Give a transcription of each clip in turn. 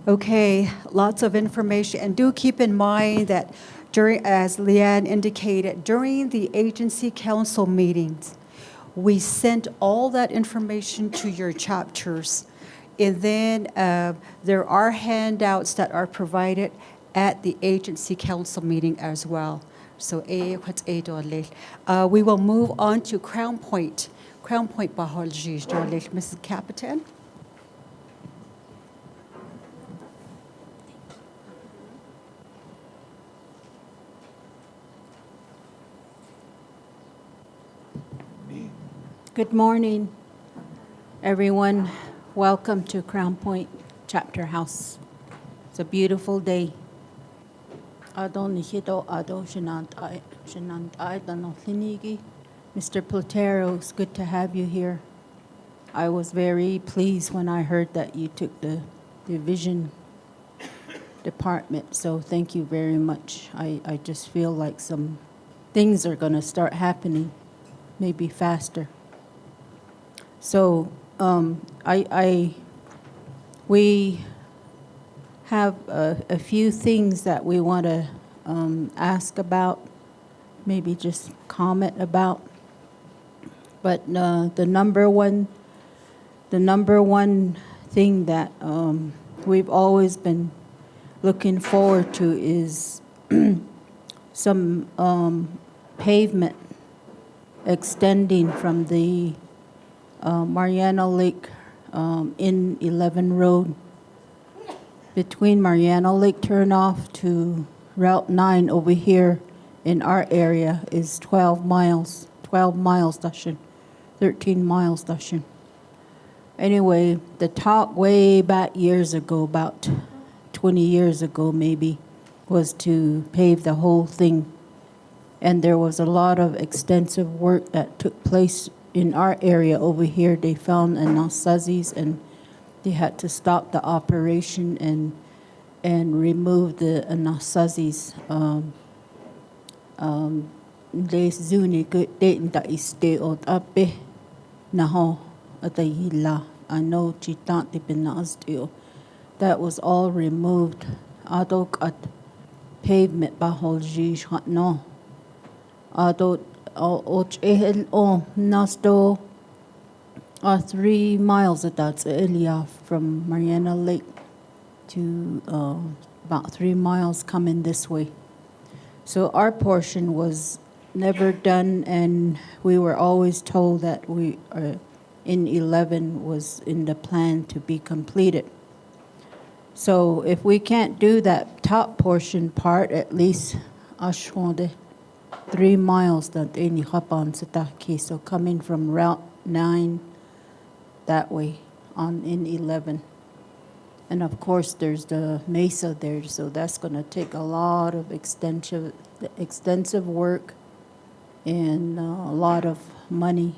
Okay, lots of information. And do keep in mind that as Leanne indicated, during the agency council meetings, we sent all that information to your chapters. And then there are handouts that are provided at the agency council meeting as well. So we will move on to Crownpoint. Crownpoint Baholji, Mrs. Capitan. Good morning, everyone. Welcome to Crownpoint Chapter House. It's a beautiful day. Mr. Platero, it's good to have you here. I was very pleased when I heard that you took the division department, so thank you very much. I just feel like some things are going to start happening, maybe faster. So we have a few things that we want to ask about, maybe just comment about. But the number one thing that we've always been looking forward to is some pavement extending from the Mariana Lake in 11 Road between Mariana Lake turnoff to Route 9 over here in our area is 12 miles, 13 miles. Anyway, the talk way back years ago, about 20 years ago maybe, was to pave the whole thing. And there was a lot of extensive work that took place in our area over here. They found anasazis and they had to stop the operation and remove the anasazis. Les zuni kutin da iste ot ape naho atayila ano chitant pinastio. That was all removed. Adok at pavement baholji no. Adot och ehel o nasto 3 miles at that's earlier from Mariana Lake to about 3 miles coming this way. So our portion was never done, and we were always told that we in 11 was in the plan to be completed. So if we can't do that top portion part, at least ashwande 3 miles that any hapan sataki. So coming from Route 9 that way on in 11. And of course there's the mesa there, so that's going to take a lot of extensive work and a lot of money.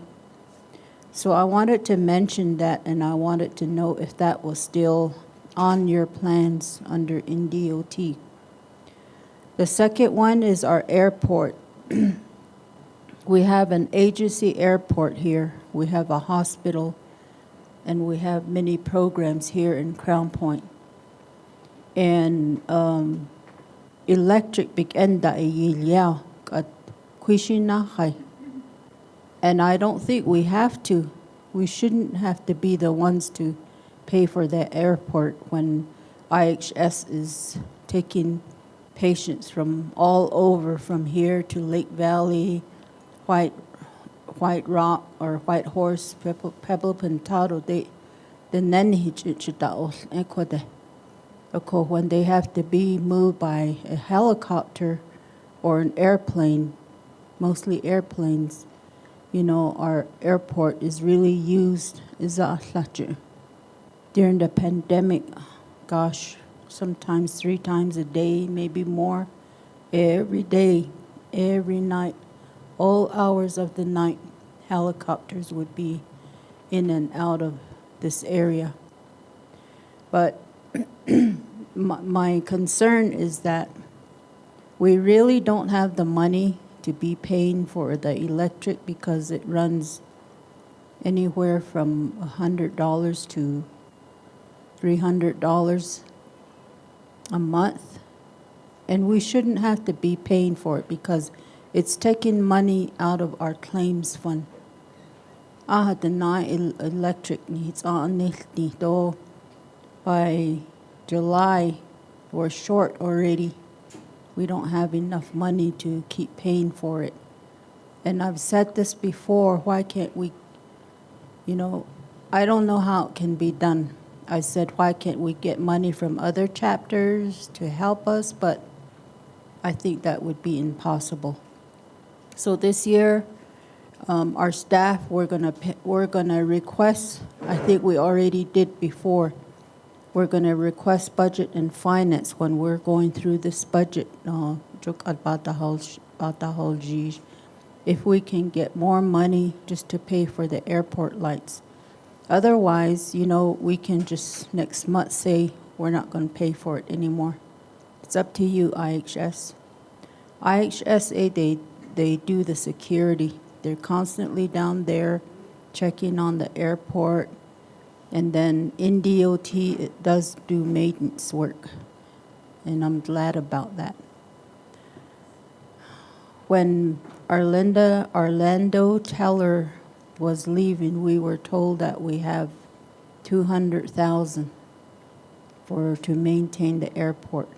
So I wanted to mention that, and I wanted to know if that was still on your plans under NDOT. The second one is our airport. We have an agency airport here. We have a hospital, and we have many programs here in Crownpoint. And electric big enda iyilya at kwishina. And I don't think we have to. We shouldn't have to be the ones to pay for the airport when IHS is taking patients from all over, from here to Lake Valley, White Rock or White Horse, Pebble Pintado. When they have to be moved by a helicopter or an airplane, mostly airplanes, you know, our airport is really used during the pandemic. Gosh, sometimes 3 times a day, maybe more, every day, every night, all hours of the night, helicopters would be in and out of this area. But my concern is that we really don't have the money to be paying for the electric, because it runs anywhere from $100 to $300 a month. And we shouldn't have to be paying for it because it's taking money out of our claims fund. I deny electric needs on though by July we're short already. We don't have enough money to keep paying for it. And I've said this before, why can't we, I don't know how it can be done. I said, why can't we get money from other chapters to help us? But I think that would be impossible. So this year, our staff, we're gonna request, I think we already did before, we're gonna request budget and finance when we're going through this budget, if we can get more money just to pay for the airport lights. Otherwise, we can just next month say we're not gonna pay for it anymore. It's up to you, IHS. IHSA, they do the security. They're constantly down there checking on the airport. And then in DOT, it does do maintenance work. And I'm glad about that. When Orlando Teller was leaving, we were told that we have $200,000 to maintain the airport.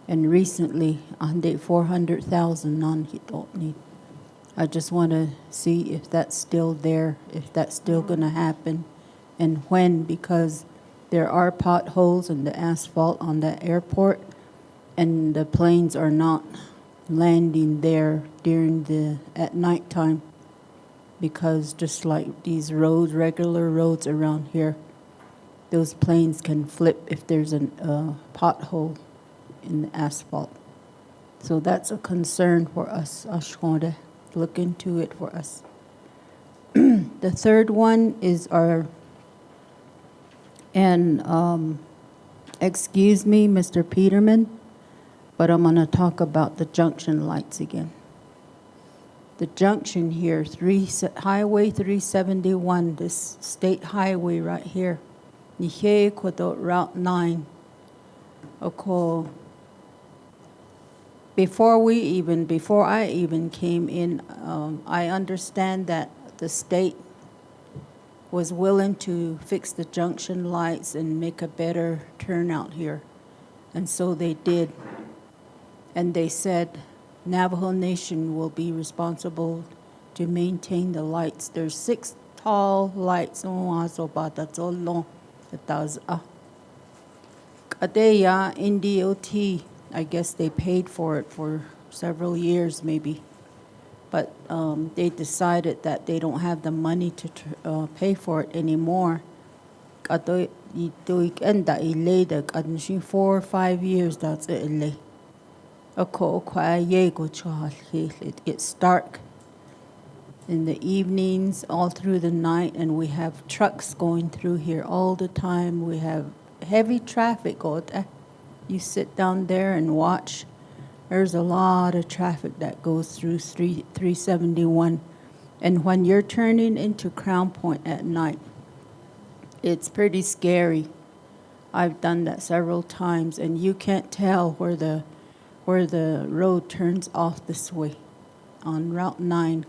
And recently, $400,000 non-hitotni. I just want to see if that's still there, if that's still going to happen, and when, because there are potholes in the asphalt on that airport, and the planes are not landing there at nighttime, because just like these roads, regular roads around here, those planes can flip if there's a pothole in the asphalt. So that's a concern for us. Ashkonde, look into it for us. The third one is excuse me, Mr. Peterman, but I'm going to talk about the junction lights again. The junction here, Highway 371, this state highway right here, Nihe Kodot Route 9. Okay. Before I even came in, I understand that the state was willing to fix the junction lights and make a better turnout here. And so they did. And they said Navajo Nation will be responsible to maintain the lights. There's 6 tall lights. Kadeya in DOT, I guess they paid for it for several years maybe. But they decided that they don't have the money to pay for it anymore. 4 or 5 years, that's it. It gets dark in the evenings, all through the night, and we have trucks going through here all the time. We have heavy traffic. You sit down there and watch. There's a lot of traffic that goes through 371. And when you're turning into Crownpoint at night, it's pretty scary. I've done that several times, and you can't tell where the road turns off this way on Route 9.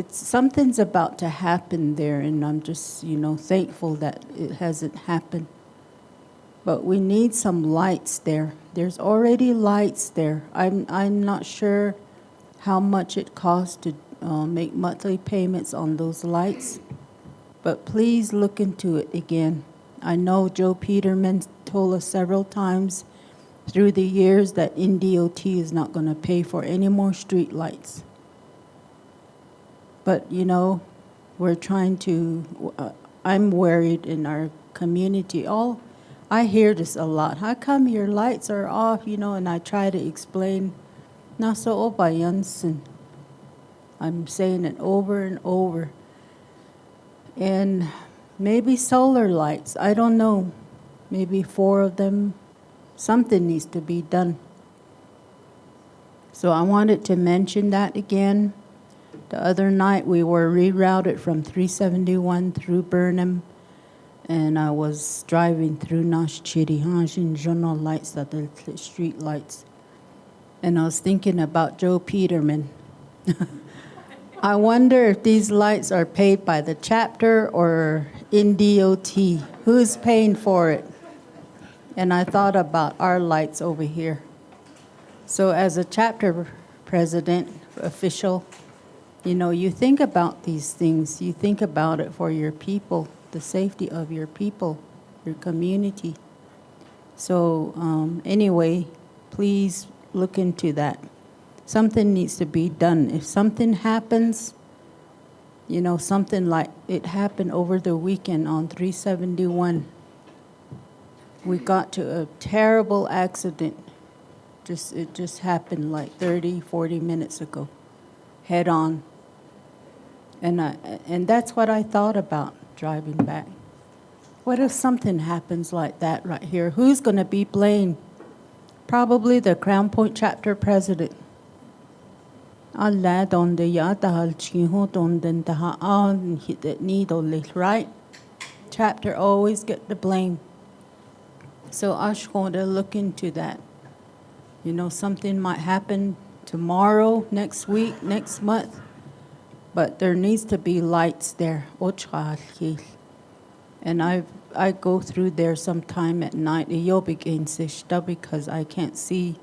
Something's about to happen there, and I'm just, thankful that it hasn't happened. But we need some lights there. There's already lights there. I'm not sure how much it costs to make monthly payments on those lights, but please look into it again. I know Joe Peterman told us several times through the years that NDOT is not going to pay for any more street lights. But, we're trying to, I'm worried in our community. I hear this a lot. How come your lights are off, and I try to explain. Nasa obayansin. I'm saying it over and over. And maybe solar lights, I don't know. Maybe 4 of them. Something needs to be done. So I wanted to mention that again. The other night we were rerouted from 371 through Burnham and I was driving through Nash Chirihanjin Journal lights, the street lights, and I was thinking about Joe Peterman. I wonder if these lights are paid by the chapter or in DOT. Who's paying for it? And I thought about our lights over here. So as a chapter president, official, you know, you think about these things. You think about it for your people, the safety of your people, your community. So anyway, please look into that. Something needs to be done. If something happens, you know, something like it happened over the weekend on 371. We got to a terrible accident. It just happened like 30, 40 minutes ago, head on. And that's what I thought about driving back. What if something happens like that right here? Who's going to be blamed? Probably the Crownpoint Chapter president. Allah donde ya tahal chiho donde taha an hit needle, right? Chapter always get the blame. So Ash going to look into that. You know, something might happen tomorrow, next week, next month, but there needs to be lights there. And I go through there sometime at night, because I can't see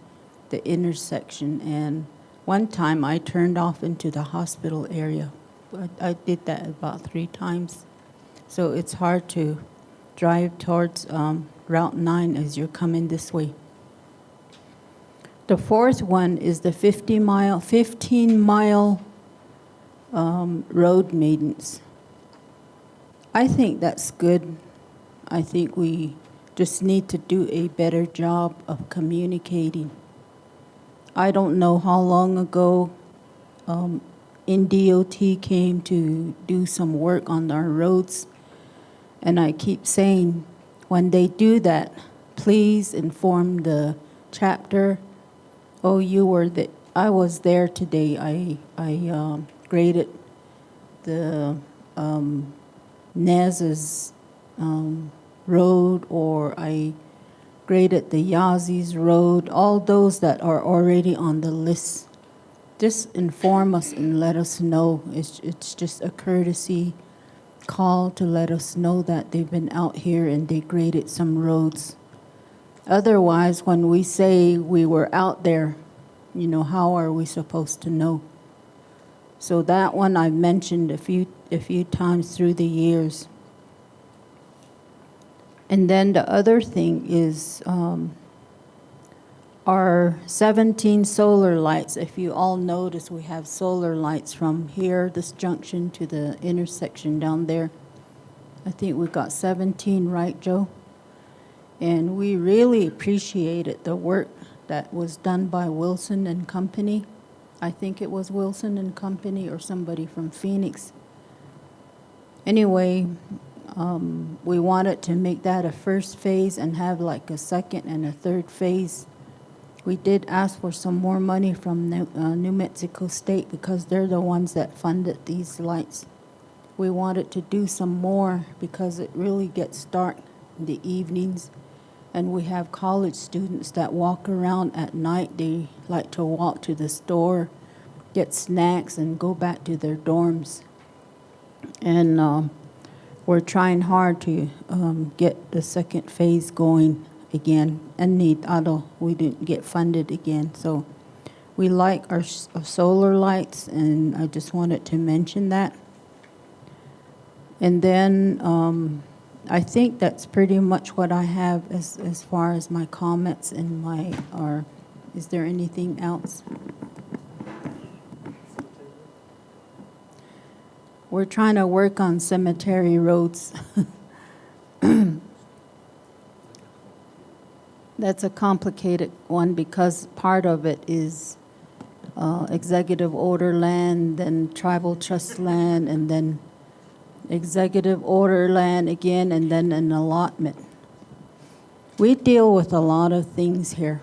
the intersection. And one time I turned off into the hospital area. I did that about 3 times. So it's hard to drive towards Route 9 as you're coming this way. The fourth one is the 15-mile road maintenance. I think that's good. I think we just need to do a better job of communicating. I don't know how long ago NDOT came to do some work on our roads, and I keep saying, when they do that, please inform the chapter. Oh, I was there today. I graded the Nez's road, or I graded the Yazi's road, all those that are already on the list. Just inform us and let us know. It's just a courtesy call to let us know that they've been out here and they graded some roads. Otherwise, when we say we were out there, you know, how are we supposed to know? So that one I've mentioned a few times through the years. And then the other thing is our 17 solar lights. If you all notice, we have solar lights from here, this junction, to the intersection down there. I think we got 17, right, Joe? And we really appreciated the work that was done by Wilson and Company. I think it was Wilson and Company or somebody from Phoenix. Anyway, we wanted to make that a first phase and have like a second and a third phase. We did ask for some more money from New Mexico State because they're the ones that funded these lights. We wanted to do some more because it really gets dark in the evenings, and we have college students that walk around at night. They like to walk to the store, get snacks, and go back to their dorms. And we're trying hard to get the second phase going again. And we didn't get funded again. So we like our solar lights, and I just wanted to mention that. And then I think that's pretty much what I have as far as my comments and is there anything else? We're trying to work on cemetery roads. That's a complicated one because part of it is executive order land, then tribal trust land, and then executive order land again, and then an allotment. We deal with a lot of things here.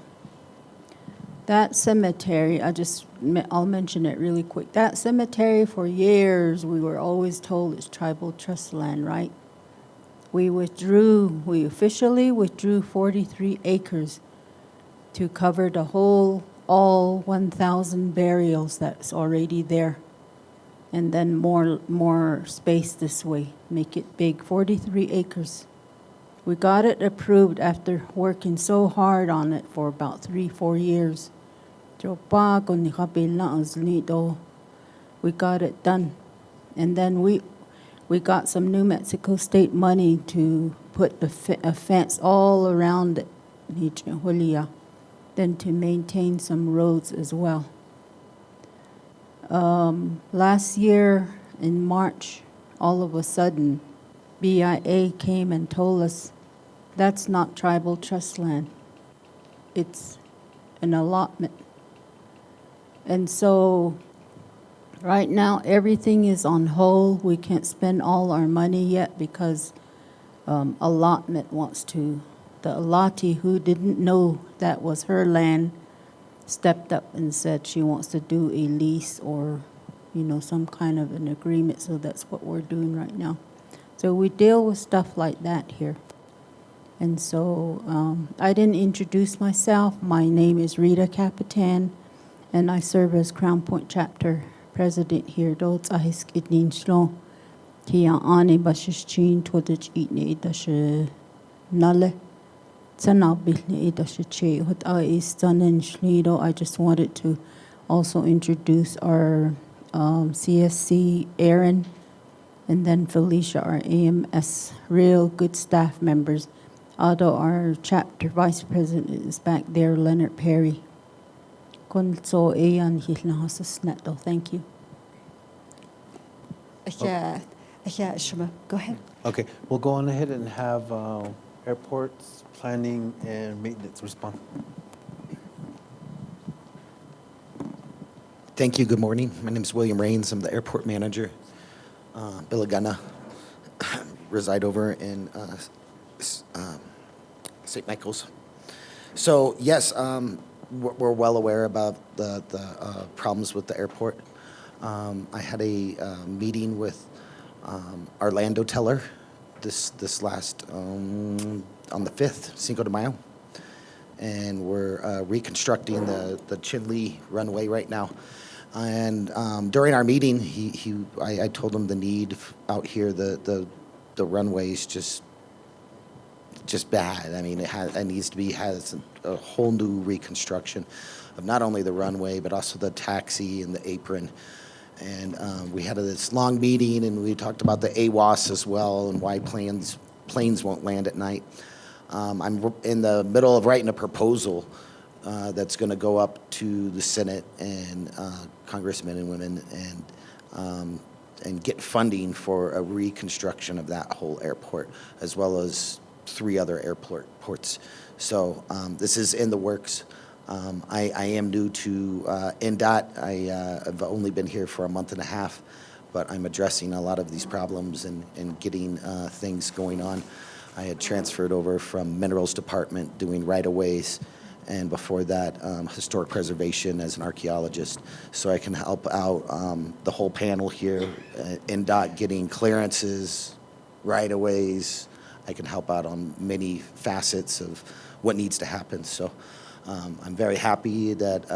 That cemetery, I'll mention it really quick. That cemetery, for years, we were always told it's tribal trust land, right? we officially withdrew 43 acres to cover the all 1,000 burials that's already there. And then more space this way, make it big, 43 acres. We got it approved after working so hard on it for about 3-4 years. We got it done. And then we got some New Mexico State money to put a fence all around it, then to maintain some roads as well. Last year in March, all of a sudden, BIA came and told us that's not tribal trust land. It's an allotment. And so right now, everything is on hold. We can't spend all our money yet because allotment wants to. The allottee who didn't know that was her land stepped up and said she wants to do a lease or, some kind of an agreement. So that's what we're doing right now. So we deal with stuff like that here. And so I didn't introduce myself. My name is Rita Capitan, and I serve as Crownpoint Chapter President here. Dots ahis idnin shlo. Tia ani bashish chin todich itne dash nale. I just wanted to also introduce our CSC Aaron and then Felicia, our AMS, real good staff members. Although our chapter vice president is back there, Leonard Perry. Thank you. Go ahead. Okay, we'll go on ahead and have airports, planning, and maintenance respond. Thank you. Good morning. My name is William Rains. I'm the airport manager. Billagana. Reside over in St. Michael's. So yes, we're well aware about the problems with the airport. I had a meeting with our land hoteler this last on the 5th, Cinco de Mayo, and we're reconstructing the Chinle runway right now. And during our meeting, I told him the need out here. The runway is just bad. I mean, has a whole new reconstruction of not only the runway but also the taxi and the apron. And we had this long meeting, and we talked about the AWAS as well and why planes won't land at night. I'm in the middle of writing a proposal that's going to go up to the Senate and congressmen and women and get funding for a reconstruction of that whole airport, as well as 3 other airports. So this is in the works. I am new to NDOT. I've only been here for a month and a half, but I'm addressing a lot of these problems and getting things going on. I had transferred over from Minerals Department doing right-of-ways, and before that, historic preservation as an archaeologist. So I can help out the whole panel here, NDOT getting clearances, right-of-ways. I can help out on many facets of what needs to happen. So I'm very happy that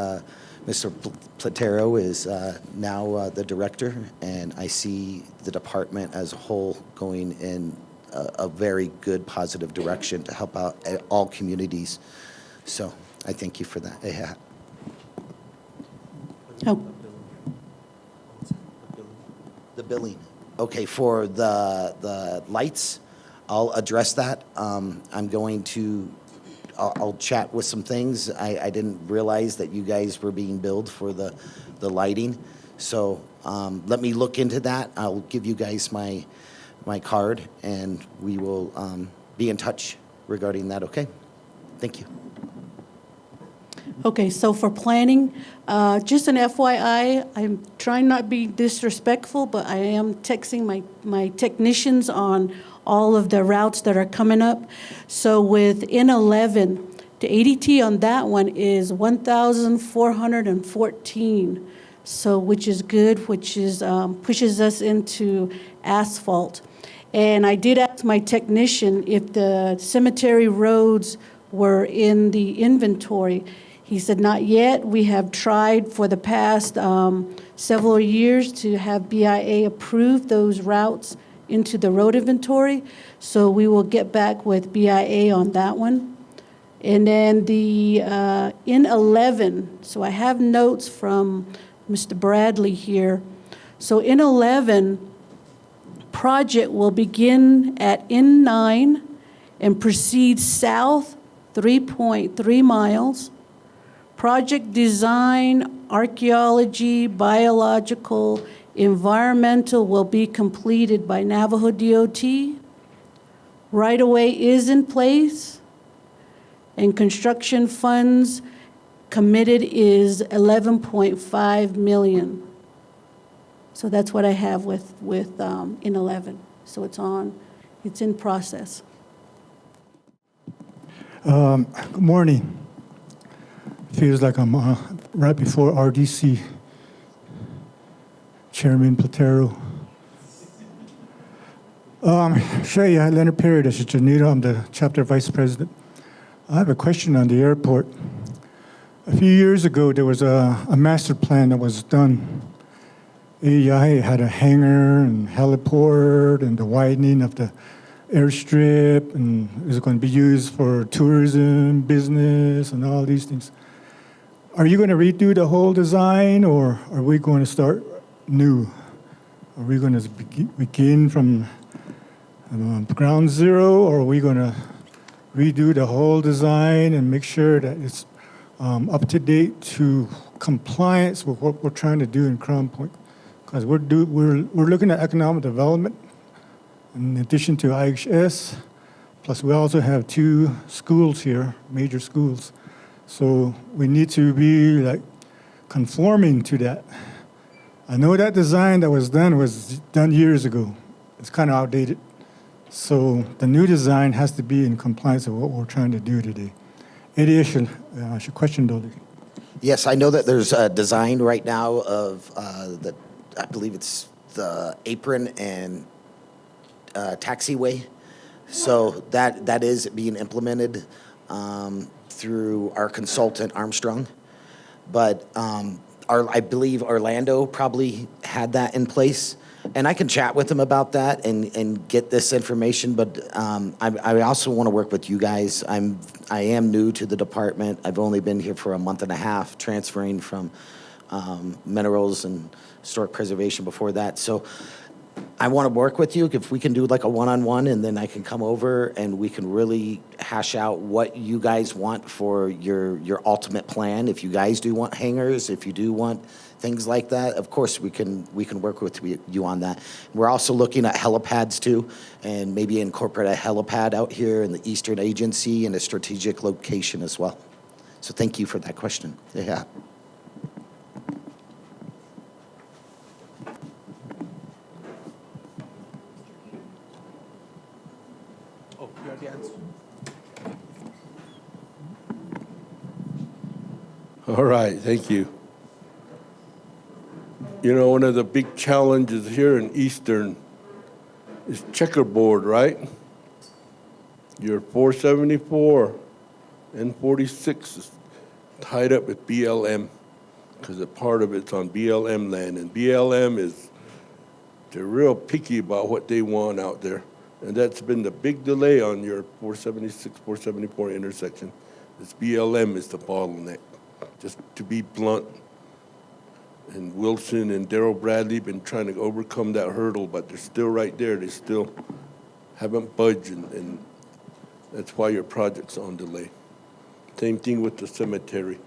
Mr. Platero is now the director, and I see the department as a whole going in a very good, positive direction to help out all communities. So I thank you for that. Yeah. Oh. The billing. Okay, for the lights, I'll address that. I'll chat with some things. I didn't realize that you guys were being billed for the lighting. So let me look into that. I'll give you guys my card, and we will be in touch regarding that, okay? Thank you. Okay, so for planning, just an FYI, I'm trying not to be disrespectful, but I am texting my technicians on all of the routes that are coming up. So with N11, the ADT on that one is 1,414. So which is good, which is pushes us into asphalt. And I did ask my technician if the cemetery roads were in the inventory. He said, not yet. We have tried for the past several years to have BIA approve those routes into the road inventory. So we will get back with BIA on that one. And then the, in 11, so I have notes from Mr. Bradley here. So in 11, project will begin at N9 and proceed south 3.3 miles. Project design, archaeology, biological, environmental will be completed by Navajo DOT. Right-of-way is in place, and construction funds committed is 11.5 million. So that's what I have with in 11. So it's in process. Good morning. Feels like I'm right before RDC. Chairman Platero. Shea, Leonard Perry, this is Janita. I'm the chapter vice president. I have a question on the airport. A few years ago, there was a master plan that was done. AEI had a hangar and heliport and the widening of the airstrip, and it was going to be used for tourism, business, and all these things. Are you going to redo the whole design, or are we going to start new? Are we going to begin from ground zero, or are we going to redo the whole design and make sure that it's up to date to compliance with what we're trying to do in Crownpoint? Because we're looking at economic development in addition to IHS, plus we also have 2 schools here, major schools. So we need to be like conforming to that. I know that design that was done years ago. It's kind of outdated. So the new design has to be in compliance with what we're trying to do today. Eddie, I should question those. Yes, I know that there's a design right now of I believe it's the apron and taxiway. So that is being implemented through our consultant, Armstrong. But I believe Orlando probably had that in place. And I can chat with them about that and get this information, but I also want to work with you guys. I am new to the department. I've only been here for a month and a half, transferring from minerals and historic preservation before that. So I want to work with you. If we can do like a one-on-one, and then I can come over and we can really hash out what you guys want for your ultimate plan. If you guys do want hangars, if you do want things like that, of course we can work with you on that. We're also looking at helipads too, and maybe incorporate a helipad out here in the Eastern Agency in a strategic location as well. So thank you for that question. Yeah. Oh, you already answered. All right, thank you. You know, one of the big challenges here in Eastern is checkerboard, right? Your 474 and 46 is tied up with BLM because a part of it's on BLM land, and BLM they're real picky about what they want out there. And that's been the big delay on your 476, 474 intersection. This BLM is the bottleneck, just to be blunt. And Wilson and Darrell Bradley been trying to overcome that hurdle, but they're still right there. They still haven't budged, and that's why your project's on delay. Same thing with the cemetery.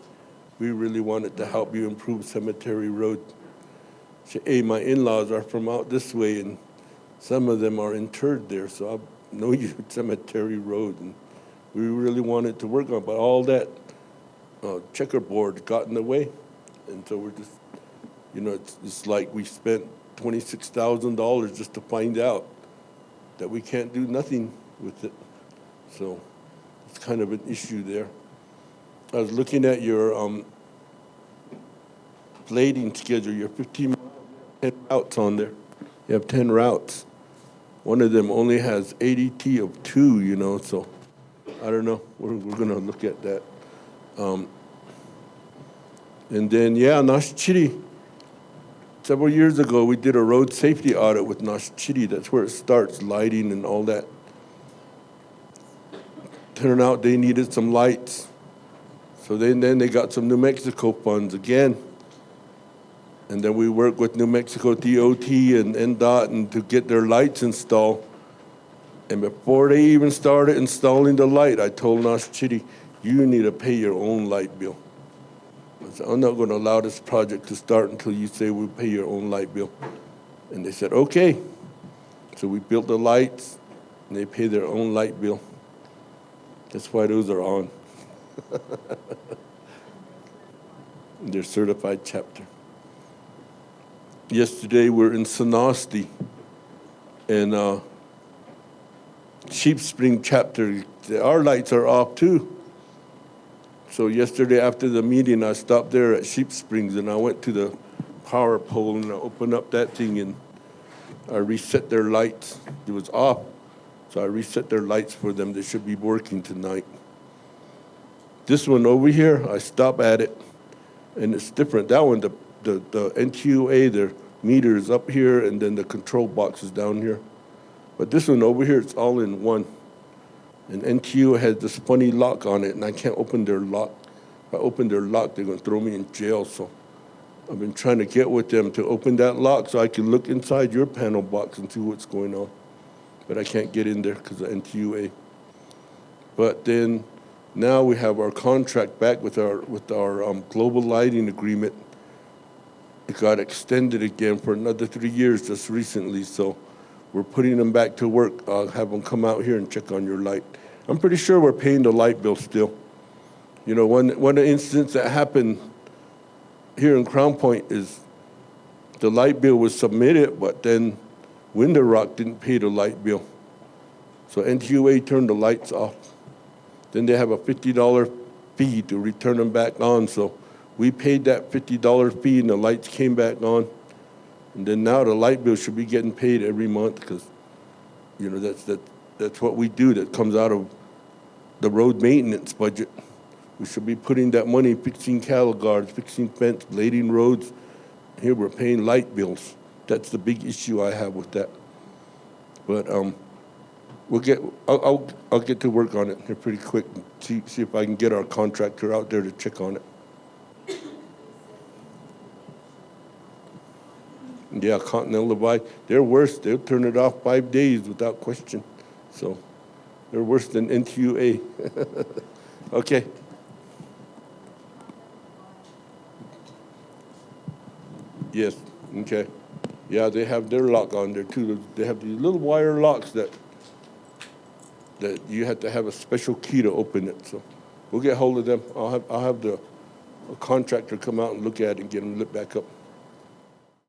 We really wanted to help you improve Cemetery Road. Hey, my in-laws are from out this way, and some of them are interred there, so I know you Cemetery Road, and we really wanted to work on it, but all that checkerboard got in the way, and so we're just, you know, it's like we spent $26,000 just to find out that we can't do nothing with it. So it's kind of an issue there. I was looking at your blading schedule, your 15 10 routes on there. You have 10 routes. One of them only has ADT of 2, you know, so I don't know. We're gonna look at that. And then, yeah, Nash Chitty. Several years ago, we did a road safety audit with Nash Chitty. That's where it starts, lighting and all that. Turned out they needed some lights. So then they got some New Mexico funds again. And then we worked with New Mexico DOT and NDOT and to get their lights installed. And before they even started installing the light, I told Nash Chitty, you need to pay your own light bill. I said, I'm not going to allow this project to start until you say we'll pay your own light bill. And they said, okay. So we built the lights, and they pay their own light bill. That's why those are on. They're certified chapter. Yesterday, we're in Sonosti, and Sheep Spring chapter, our lights are off too. So yesterday after the meeting, I stopped there at Sheep Springs and I went to the power pole and I opened up that thing and I reset their lights. It was off, so I reset their lights for them. They should be working tonight. This one over here, I stop at it and it's different. That one, the NTUA, their meter is up here and then the control box is down here. But this one over here, it's all in one. And NTU has this funny lock on it, and I can't open their lock. If I open their lock, they're going to throw me in jail. So I've been trying to get with them to open that lock so I can look inside your panel box and see what's going on. But I can't get in there because of NTUA. But then now we have our contract back with our global lighting agreement. It got extended again for another 3 years just recently. So we're putting them back to work. I'll have them come out here and check on your light. I'm pretty sure we're paying the light bill still. You know, one instance that happened here in Crownpoint is the light bill was submitted, but then Window Rock didn't pay the light bill. So NTUA turned the lights off. Then they have a $50 fee to return them back on. So we paid that $50 fee and the lights came back on. And then now the light bill should be getting paid every month because, you know, that's what we do. That comes out of the road maintenance budget. We should be putting that money fixing cattle guards, fixing fence, blading roads. Here we're paying light bills. That's the big issue I have with that. But I'll get to work on it here pretty quick. See if I can get our contractor out there to check on it. Yeah, Continental Divide, they're worse. They'll turn it off 5 days without question. So they're worse than NTUA. Okay. Yes, okay. Yeah, they have their lock on there too. They have these little wire locks that you have to have a special key to open it. So we'll get hold of them. I'll have a contractor come out and look at it and get them lit back up.